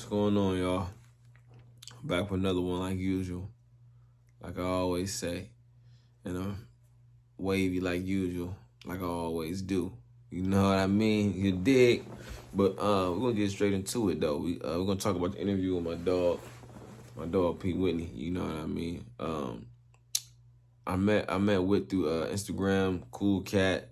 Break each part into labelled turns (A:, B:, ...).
A: going on, y'all? Back with another one like usual. Like I always say. You know, wavy like usual, like I always do. You know what I mean? You dig? But we're gonna get straight into it though. We're gonna talk about the interview with my dog P. Whitney. You know what I mean? I met Whit through Instagram. Cool cat,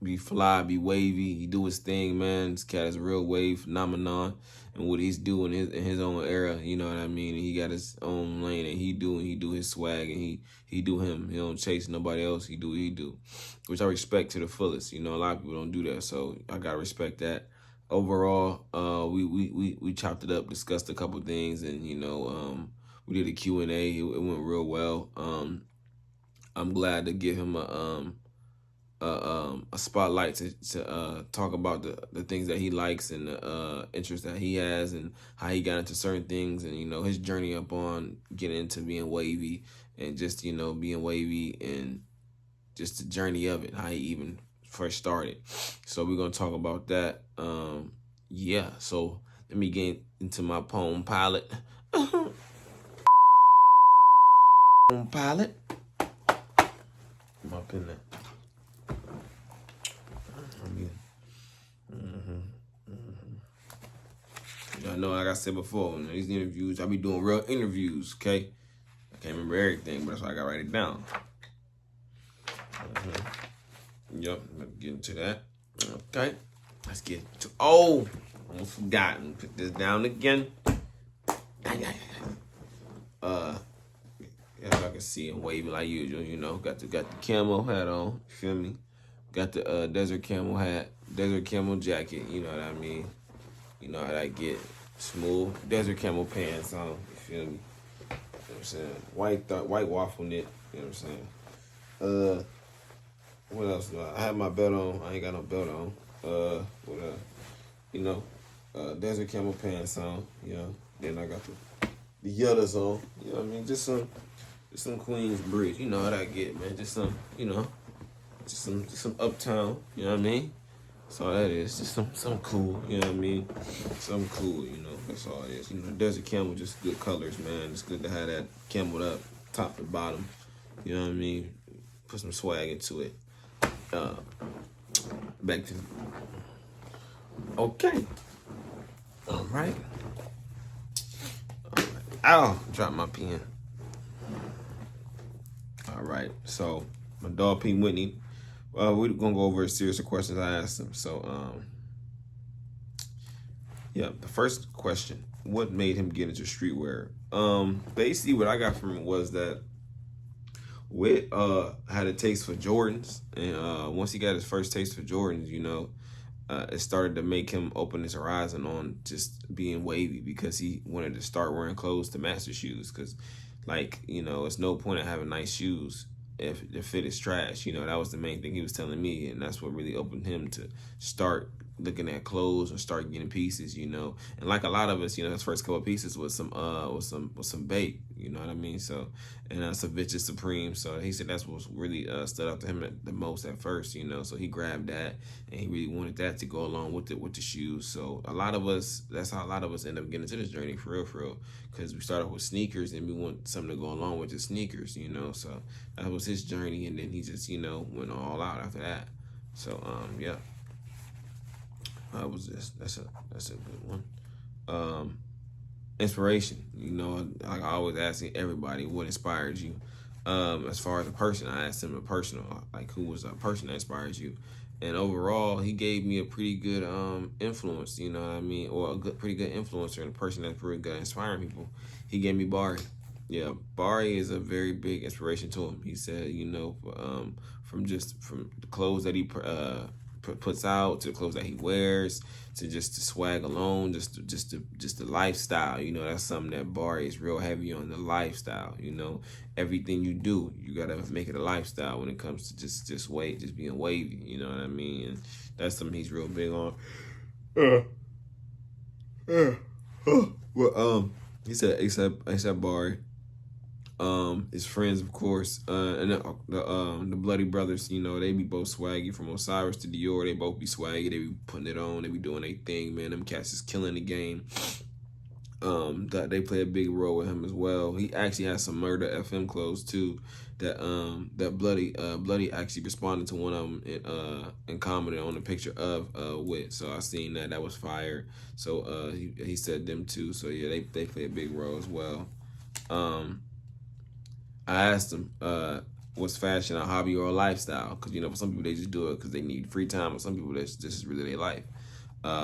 A: be fly, be wavy. He do his thing, man. This cat is a real wave phenomenon, and what he's doing in his own era. You know what I mean? And he got his own lane, and he do his swag, and he do him. He don't chase nobody else. He do what he do, which I respect to the fullest. You know, a lot of people don't do that, so I gotta respect that. Overall, we chopped it up, discussed a couple things, and we did a Q&A. It went real well. I'm glad to give him a spotlight to talk about the things that he likes and the interests that he has and how he got into certain things and his journey up on getting into being wavy and just being wavy and just the journey of it, how he even first started. So we're gonna talk about that. Yeah. So let me get into my poem pilot. Poem pilot. I'm up in there. I know, like I said before, these interviews, I be doing real interviews, okay? I can't remember everything, but that's why I got to write it down. Yep, let's get into that. Okay, let's get to, almost forgotten. Put this down again. As I can see him waving like usual, got the camo hat on, you feel me? Got the desert camo hat, desert camo jacket, you know what I mean? You know how I get smooth desert camo pants on, you feel me? You know what I'm saying? White waffle knit, you know what I'm saying? What else do I have my belt on, I ain't got no belt on. What desert camo pants on, then I got the yutters on, you know what I mean? Just some Queens bridge, you know what I get, man. Just some, just some uptown, you know what I mean? That's all that is. Just some cool, you know what I mean? Some cool, that's all it is. Desert camel, just good colors, man. It's good to have that cameled up, top to bottom. You know what I mean? Put some swag into it. Back to okay. All right. Ow, dropped my pen. All right, so my dog P. Whitney, we're gonna go over a series of questions I asked him. So, the first question: what made him get into streetwear? Basically, what I got from it was that Whit had a taste for Jordans, and once he got his first taste for Jordans, it started to make him open his horizon on just being wavy because he wanted to start wearing clothes to match the shoes because. It's no point in having nice shoes if the fit is trash. That was the main thing he was telling me, and that's what really opened him to start looking at clothes or start getting pieces, And like a lot of us, his first couple of pieces was some bait, you know what I mean? So, and some Vitches Supreme. So he said that's what really stood out to him the most at first, So he grabbed that, and he really wanted that to go along with the shoes. So that's how a lot of us end up getting into this journey for real, because we started with sneakers and we want something to go along with the sneakers, So that was his journey, and then he just went all out after that. So yeah. That's a good one. Inspiration. Like I always asking everybody what inspired you. As far as a person, I asked him a personal, like who was a person that inspires you. And overall, he gave me a pretty good influence, you know what I mean? Or pretty good influencer and a person that's pretty good at inspiring people. He gave me BARI. Yeah, BARI is a very big inspiration to him. He said, from the clothes that he puts out to the clothes that he wears to just the swag alone, just the lifestyle. That's something that BARI is real heavy on, the lifestyle. Everything you do, you gotta make it a lifestyle when it comes to just being wavy. You know what I mean? And that's something he's real big on. Well, he said ASAP BARI. His friends, of course, and the Bloody Brothers, they be both swaggy. From Osiris to Dior, they both be swaggy. They be putting it on. They be doing their thing, man. Them cats is killing the game. that they play a big role with him as well. He actually has some Murder FM clothes too. That Bloody actually responded to one of them and commented on the picture of Wit. So I seen that was fire. So he said them too. So yeah, they play a big role as well. I asked him, was fashion a hobby or a lifestyle? Because, for some people, they just do it because they need free time. Or some people, this is really their life.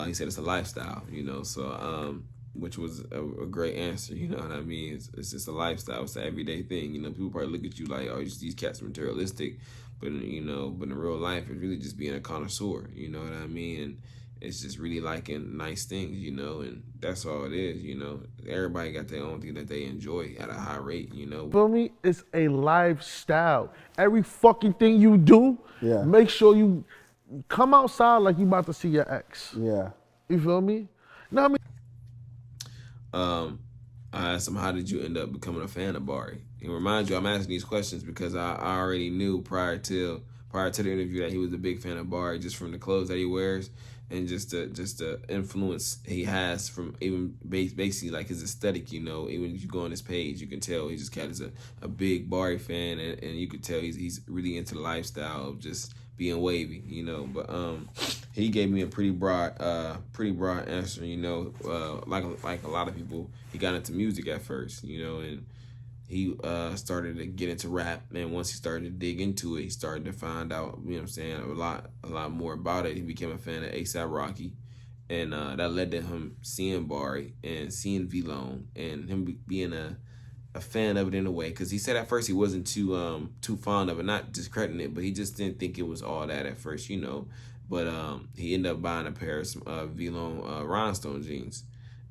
A: He said it's a lifestyle, so, which was a great answer, you know what I mean? It's just a lifestyle. It's an everyday thing. People probably look at you like, oh, these cats are materialistic. But, but in real life, it's really just being a connoisseur, you know what I mean? And it's just really liking nice things, and that's all it is, Everybody got their own thing that they enjoy at a high rate,
B: Feel me? It's a lifestyle. Every fucking thing you do, make sure you come outside like you about to see your ex.
C: Yeah.
B: You feel me? Know what
A: I mean? I asked him, how did you end up becoming a fan of Bari? And remind you, I'm asking these questions because I already knew prior to the interview that he was a big fan of Bari just from the clothes that he wears and just the influence he has from even basically like his aesthetic, Even if you go on his page, you can tell he just is a big Bari fan, and you can tell he's really into the lifestyle of just being wavy, But he gave me a pretty broad answer, like a lot of people, he got into music at first, and he started to get into rap, and once he started to dig into it, he started to find out, a lot more about it. He became a fan of A$AP Rocky, and that led to him seeing Bari and seeing V-Lone, and him being a fan of it in a way, because he said at first he wasn't too fond of it, not discrediting it, but he just didn't think it was all that at first, But he ended up buying a pair of some V-Lone rhinestone jeans,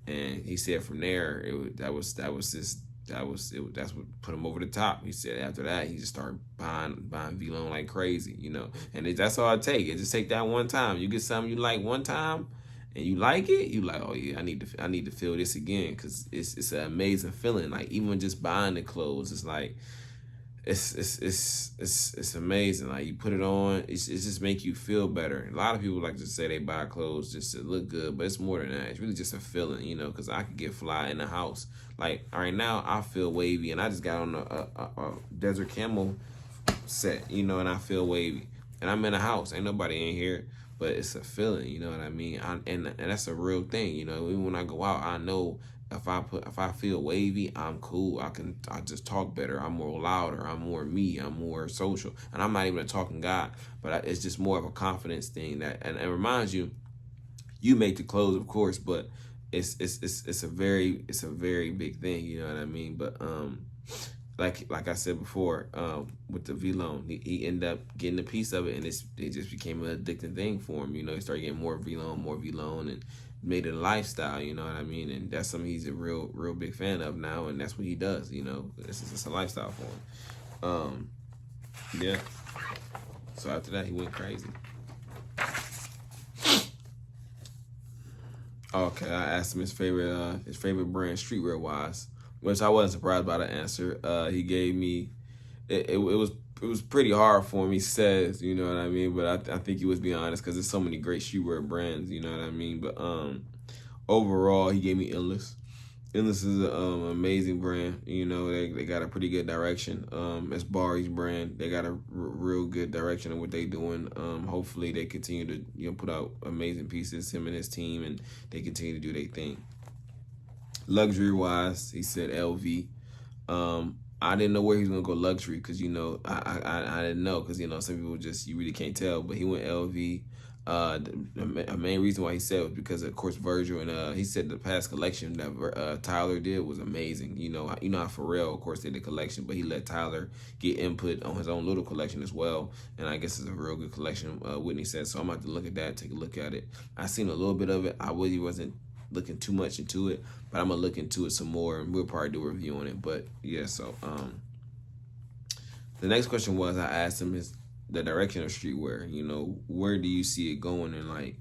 A: and he said from there that's what put him over the top. He said after that he just started buying V-Lone like crazy, And that's all it takes. It just take that one time. You get something you like one time, and you like it, you like, oh yeah, I need to feel this again, because it's an amazing feeling. Like even just buying the clothes, it's like it's amazing. Like you put it on, it just make you feel better. A lot of people like to say they buy clothes just to look good, but it's more than that. It's really just a feeling, because I could get fly in the house. Like right now, I feel wavy, and I just got on a desert camel set, and I feel wavy, and I'm in a house. Ain't nobody in here. But it's a feeling, you know what I mean? And that's a real thing, Even when I go out, I know if I feel wavy, I'm cool. I just talk better. I'm more louder. I'm more me. I'm more social. And I'm not even a talking guy, but it's just more of a confidence thing and it reminds you, you make the clothes, of course, but it's a very big thing, you know what I mean? But like I said before, with the V-Lone, he ended up getting a piece of it, and it just became an addicting thing for him. He started getting more V-Lone, and made it a lifestyle. You know what I mean? And that's something he's a real big fan of now, and that's what he does. It's just a lifestyle for him. Yeah. So after that, he went crazy. Okay, I asked him his favorite brand streetwear wise, which I wasn't surprised by the answer. He gave me, it was pretty hard for him. He says, you know what I mean, but I think he was being honest because there's so many great streetwear brands, you know what I mean. But overall, he gave me Endless. Endless is an amazing brand. They got a pretty good direction. It's Bari's brand. They got a real good direction of what they doing. Hopefully they continue to put out amazing pieces, him and his team, and they continue to do their thing. Luxury wise, he said LV. I didn't know where he was gonna go luxury because I didn't know because some people you really can't tell, but he went LV. The main reason why he said was because of course Virgil, and he said the past collection that Tyler did was amazing. How Pharrell of course did the collection, but he let Tyler get input on his own little collection as well, and I guess it's a real good collection. Whitney said, so I'm gonna have to look at that, take a look at it. I seen a little bit of it. I really wasn't looking too much into it, but I'm gonna look into it some more, and we'll probably do a review on it. But yeah, so the next question was, I asked him the direction of streetwear. Where do you see it going, and like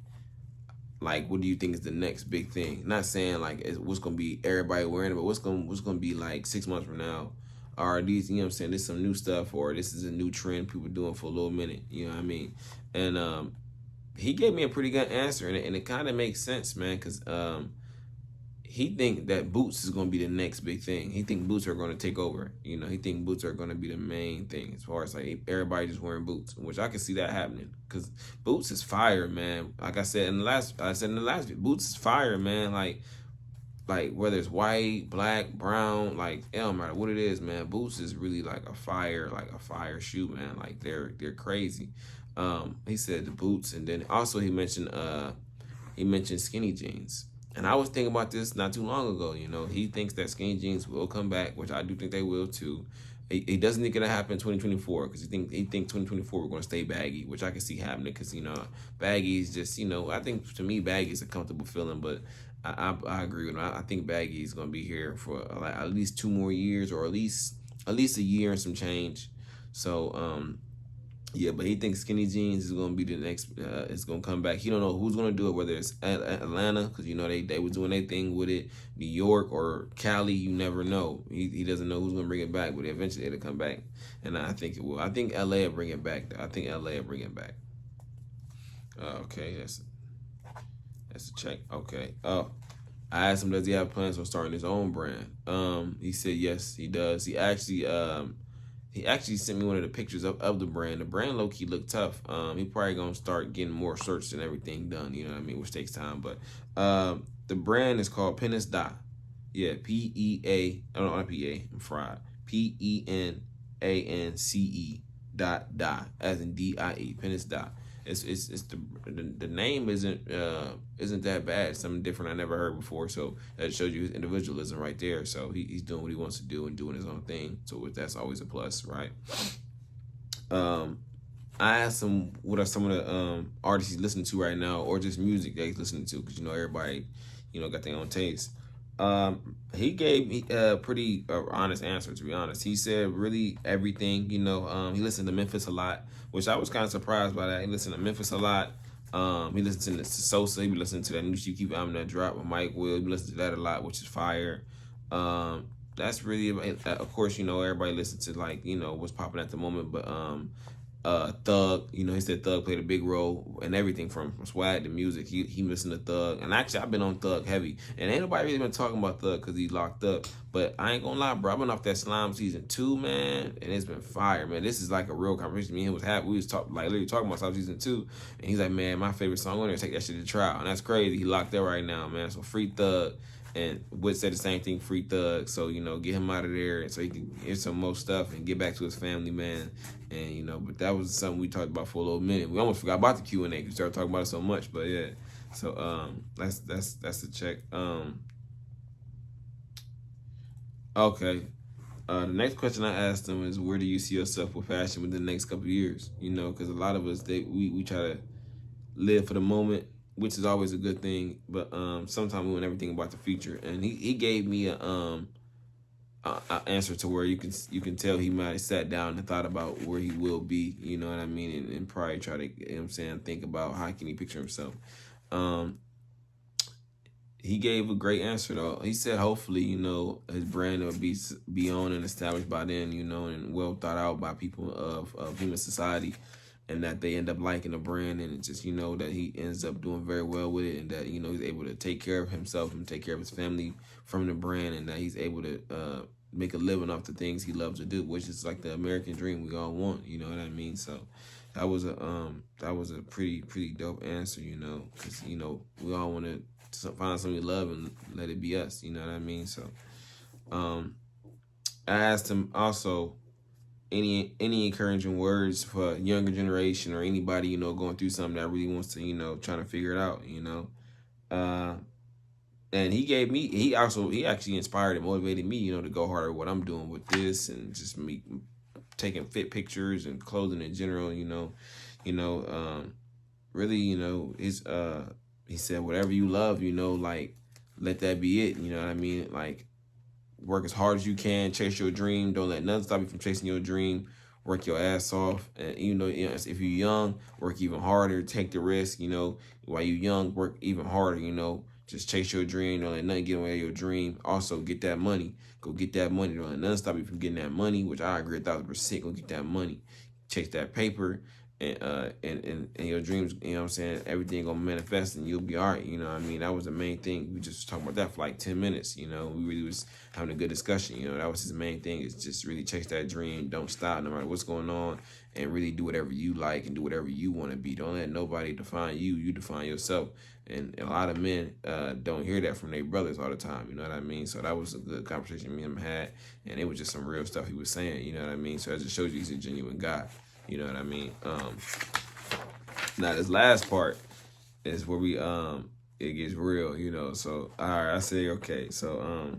A: what do you think is the next big thing? Not saying like what's gonna be everybody wearing it, but what's gonna be like 6 months from now? Or these, what I'm saying, this is some new stuff, or this is a new trend people doing for a little minute, you know what I mean? And he gave me a pretty good answer, and it kind of makes sense, man, because he think that boots is gonna be the next big thing. He think boots are gonna take over. You know, he think boots are gonna be the main thing as far as like everybody just wearing boots, which I can see that happening because boots is fire, man. Like I said in the last video, boots is fire, man. Like whether it's white, black, brown, like it don't matter what it is, man. Boots is really like a fire shoe, man. Like they're crazy. He said the boots, and then also he mentioned skinny jeans. And I was thinking about this not too long ago. You know, he thinks that skinny jeans will come back, which I do think they will too. He doesn't think it'll happen in 2024 because he think 2024 we're going to stay baggy, which I can see happening because, you know, baggy is just, you know, I think to me baggy is a comfortable feeling, but I agree with him. I think baggy is going to be here for like at least 2 more years or at least a year and some change. So, yeah, but he thinks skinny jeans is gonna be the next. It's gonna come back. He don't know who's gonna do it. Whether it's Atlanta, because you know they were doing their thing with it. New York or Cali, you never know. He doesn't know who's gonna bring it back, but eventually it'll come back. And I think it will. I think LA will bring it back. I think LA will bring it back. Okay, that's a check. Okay. Oh, I asked him, does he have plans on starting his own brand? He said yes, he does. He actually sent me one of the pictures of the brand. The brand low-key looked tough. He probably gonna start getting more search and everything done, you know what I mean, which takes time. But the brand is called Penance Da. Yeah, P-E-A, oh, not P-A, I'm fried. P-E-N-A-N-C-E Da, as in D-I-E, Penance Da. It's the name isn't that bad. It's something different I never heard before. So that shows you his individualism right there. So he's doing what he wants to do and doing his own thing. So that's always a plus, right? I asked him what are some of the artists he's listening to right now, or just music that he's listening to, because you know everybody, you know, got their own taste. He gave me a pretty honest answer, to be honest. He said really everything, you know. He listened to Memphis a lot, which I was kind of surprised by that. He listened to Memphis a lot. He listened to Sosa. He be listening to that new She Keep album that dropped with Mike Will. He be listening to that a lot, which is fire. That's really, of course, you know, everybody listens to like, you know, what's popping at the moment, but Thug, you know, he said Thug played a big role in everything from swag to music. He listened to Thug, and actually I've been on Thug heavy, and ain't nobody really been talking about Thug because he locked up. But I ain't gonna lie, bro, I've been off that Slime season 2, man, and it's been fire, man. This is like a real conversation. Me and him was happy. We was literally talking about Slime season 2, and he's like, man, my favorite song on there, take that shit to trial, and that's crazy. He locked up right now, man. So free Thug. And Wood said the same thing, free Thug. So, you know, get him out of there and so he can hear some more stuff and get back to his family, man. And, you know, but that was something we talked about for a little minute. We almost forgot about the Q&A because we started talking about it so much. But, yeah. So, that's the check. Okay. The next question I asked him is, where do you see yourself with fashion within the next couple of years? You know, because a lot of us, we try to live for the moment, which is always a good thing, but sometimes we want everything about the future. And he gave me a answer to where you can tell he might have sat down and thought about where he will be, you know what I mean, and probably try to, you know what I'm saying, think about how can he picture himself. He gave a great answer though. He said hopefully, you know, his brand will be on and established by then, you know, and well thought out by people of human society, and that they end up liking the brand, and just, you know, that he ends up doing very well with it, and that, you know, he's able to take care of himself and take care of his family from the brand, and that he's able to make a living off the things he loves to do, which is like the American dream we all want, you know what I mean? So that was a pretty dope answer, you know, because, you know, we all want to find something we love and let it be us, you know what I mean? So I asked him also any encouraging words for younger generation or anybody, you know, going through something that really wants to, you know, trying to figure it out, you know. And he actually inspired and motivated me, you know, to go harder with what I'm doing with this, and just me taking fit pictures and clothing in general, you know, really, you know, he said, whatever you love, you know, like, let that be it, you know what I mean? Like, work as hard as you can, chase your dream. Don't let nothing stop you from chasing your dream. Work your ass off. And you know, if you're young, work even harder, take the risk, you know. While you're young, work even harder, you know. Just chase your dream. Don't let nothing get away your dream. Also, get that money. Go get that money. Don't let nothing stop you from getting that money, which I agree 1,000%. Go get that money. Chase that paper. and your dreams, you know what I'm saying, everything gonna manifest and you'll be all right, you know what I mean? That was the main thing. We just was talking about that for like 10 minutes, you know. We really was having a good discussion, you know. That was his main thing, is just really chase that dream, don't stop no matter what's going on, and really do whatever you like and do whatever you want to be. Don't let nobody define you, you define yourself. And a lot of men don't hear that from their brothers all the time, you know what I mean? So that was a good conversation me and him had, and it was just some real stuff he was saying, you know what I mean? So that just shows you he's a genuine guy. You know what I mean? Now this last part is where we it gets real, you know. So all right, I say okay. So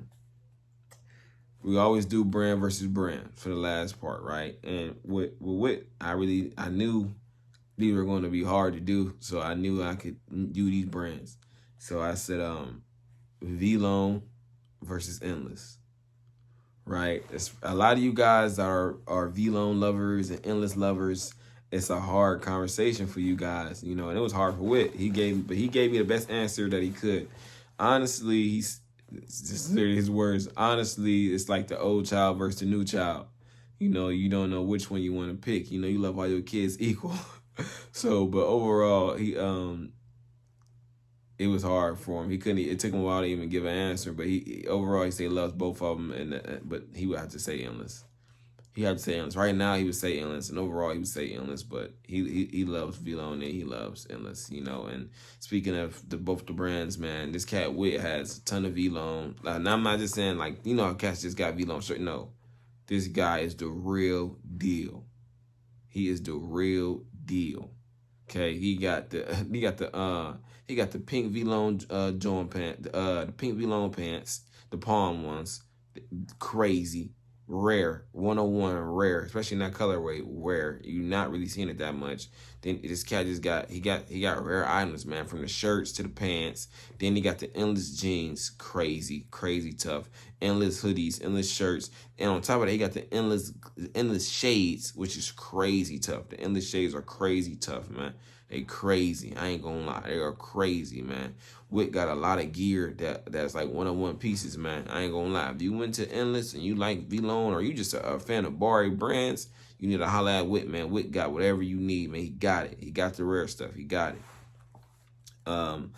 A: we always do brand versus brand for the last part, right? And with I knew these were going to be hard to do, so I knew I could do these brands. So I said V-Lone versus Endless. Right, it's a lot of you guys that are V-Lone lovers and Endless lovers. It's a hard conversation for you guys, you know, and it was hard for Wit. He gave me the best answer that he could. Honestly, it's just his words. Honestly, it's like the old child versus the new child. You know, you don't know which one you want to pick. You know, you love all your kids equal. So, but overall, it was hard for him. He couldn't. It took him a while to even give an answer. But overall he said he loves both of them. But he would have to say Endless. He had to say Endless. Right now he would say Endless, and overall he would say Endless. But he loves V-Lone and he loves Endless. You know. And speaking of both the brands, man, this cat Wit has a ton of V-Lone. And I'm not just saying like, you know, how cats just got V-Lone shirt. No, this guy is the real deal. He is the real deal. Okay, he got the pink V-Lone joint pant, the pink V-Lone pants, the palm ones, crazy, rare, 101 rare, especially in that colorway, rare. You're not really seeing it that much. Then this cat just got rare items, man, from the shirts to the pants. Then he got the Endless jeans, crazy tough. Endless hoodies, Endless shirts, and on top of that, he got the Endless shades, which is crazy tough. The Endless shades are crazy tough, man. They crazy. I ain't gonna lie. They are crazy, man. Wit got a lot of gear that's like one-on-one pieces, man. I ain't gonna lie. If you went to Endless and you like V-Lone or you just a fan of BARI brands, you need to holler at Wit, man. Wit got whatever you need, man. He got it. He got the rare stuff. He got it. And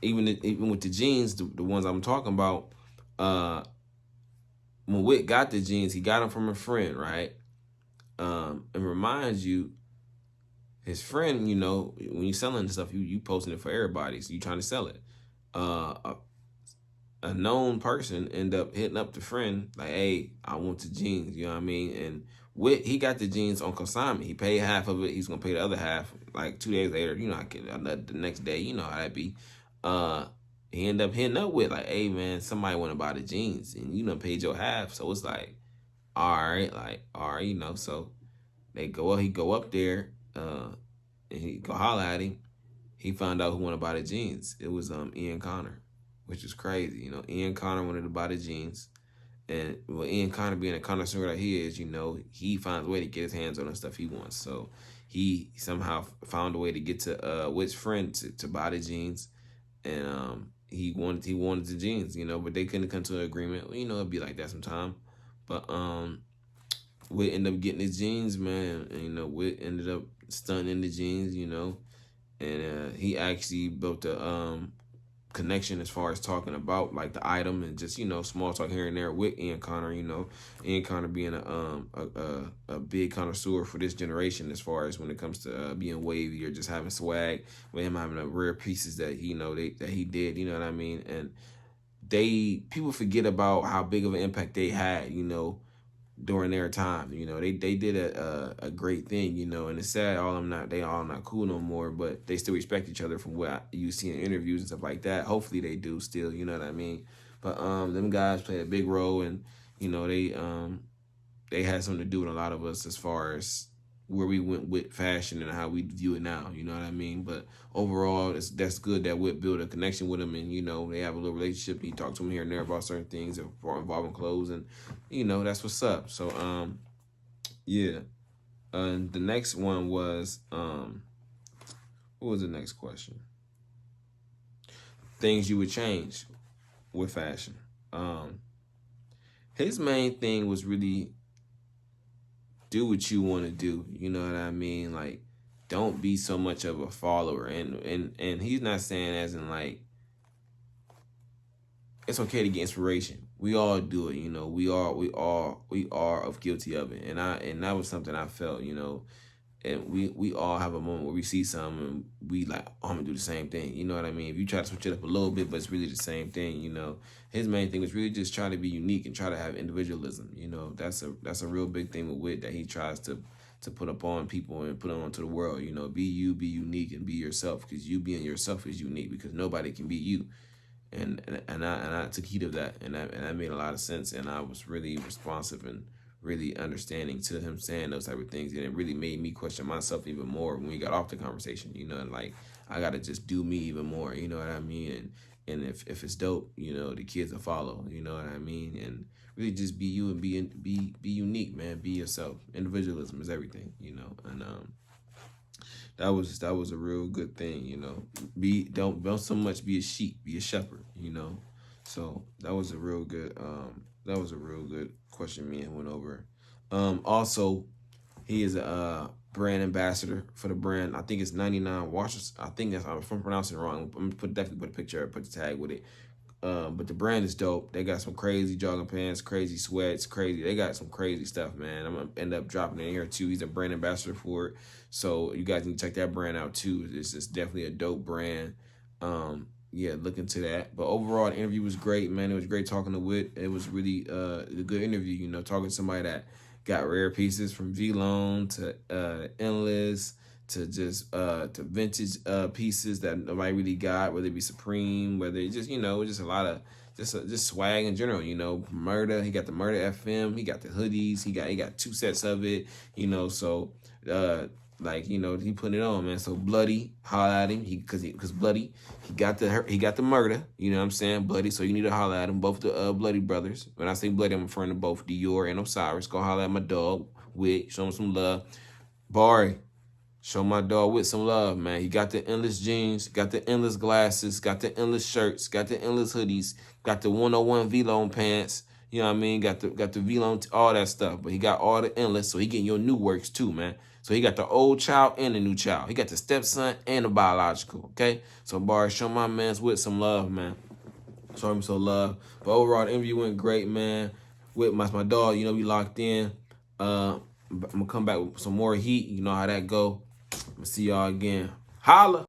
A: even with the jeans, the ones I'm talking about, when Wit got the jeans, he got them from a friend, right? And reminds you, his friend, you know, when you selling stuff, you posting it for everybody, so you trying to sell it. A known person end up hitting up the friend like, "Hey, I want the jeans," you know what I mean? And he got the jeans on consignment. He paid half of it. He's gonna pay the other half like 2 days later. You know, the next day. You know how that be. He ended up hitting up with like, "Hey, man, somebody want to buy the jeans, and you done paid your half." So it's like, all right, you know. So he go up there. And he go holler at him. He found out who wanted to buy the jeans. It was Ian Connor, which is crazy. You know, Ian Connor wanted to buy the jeans. And well, Ian Connor being a connoisseur that he is, you know, he finds a way to get his hands on the stuff he wants. So he somehow found a way to get to Wit's friend to buy the jeans. And he wanted the jeans, you know, but they couldn't come to an agreement. You know, it'd be like that sometime. But Wit ended up getting his jeans, man. And, you know, Wit ended up stunning the jeans, you know. And he actually built a connection as far as talking about like the item and just, you know, small talk here and there with Ian Connor, you know. Ian Connor being a big connoisseur for this generation as far as when it comes to being wavy or just having swag, with him having the rare pieces that he that he did, you know what I mean? And people forget about how big of an impact they had, you know, during their time. You know, they did a great thing, you know, and it's sad they all not cool no more, but they still respect each other from what you see in interviews and stuff like that. Hopefully they do still, you know what I mean? But them guys played a big role, and you know, they had something to do with a lot of us as far as where we went with fashion and how we view it now, you know what I mean? But overall, that's good that Whit built a connection with him, and you know, they have a little relationship. He talked to him here and there about certain things involving clothes, and you know, that's what's up. So yeah. And the next one was what was the next question? Things you would change with fashion. His main thing was really do what you want to do. You know what I mean? Like, don't be so much of a follower. And he's not saying as in like it's okay to get inspiration. We all do it, you know. We are of guilty of it. And that was something I felt, you know. And we all have a moment where we see something and we like, oh, I'm gonna do the same thing. You know what I mean? If you try to switch it up a little bit, but it's really the same thing, you know. His main thing was really just trying to be unique and try to have individualism. You know, that's a real big thing with Wit that he tries to put up on people and put on to the world. You know, be you, be unique, and be yourself, because you being yourself is unique because nobody can be you. And I took heed of that, and that made a lot of sense, and I was really responsive and really understanding to him saying those type of things, and it really made me question myself even more when we got off the conversation, you know, and like I gotta just do me even more, you know what I mean, and if it's dope, you know, the kids will follow, you know what I mean, and really just be you and be unique, man, be yourself. Individualism is everything, you know, and that was a real good thing, you know. Don't so much be a sheep, be a shepherd, you know. So that was a real good question me and went over. Also, he is a brand ambassador for the brand. I think it's 99 Washers. I think that's, if I'm pronouncing it wrong, I'm gonna definitely put a picture, put the tag with it. But the brand is dope. They got some crazy jogging pants, crazy sweats, crazy. They got some crazy stuff, man. I'm gonna end up dropping it in here too. He's a brand ambassador for it, so you guys need to check that brand out too. It's definitely a dope brand. Yeah, look into that. But overall, the interview was great, man. It was great talking to Wit. It was really a good interview. You know, talking to somebody that got rare pieces from V-Lone to Endless to just to vintage pieces that nobody really got, whether it be Supreme, whether it just, you know, just a lot of just swag in general, you know. Murder, he got the Murder FM, he got the hoodies, he got 2 sets of it, you know. So like, you know, he put it on, man. So Bloody, holla at him, because Bloody, he got the Murder, you know what I'm saying, Bloody. So you need to holla at him, both the Bloody brothers. When I say Bloody, I'm referring to both Dior and Osiris. Go holla at my dog, Wit, show him some love. Bari, show my dog Wit some love, man. He got the endless jeans, got the endless glasses, got the endless shirts, got the endless hoodies, got the 101 V-Lone pants. You know what I mean? Got the V-Lone, all that stuff. But he got all the endless, so he getting your new works too, man. So he got the old child and the new child. He got the stepson and the biological, okay? So Bari, show my man's Wit some love, man. Show him some love. But overall, the interview went great, man. Wit, my dog, you know, we locked in. I'm going to come back with some more heat. You know how that go. I'm going to see y'all again. Holla!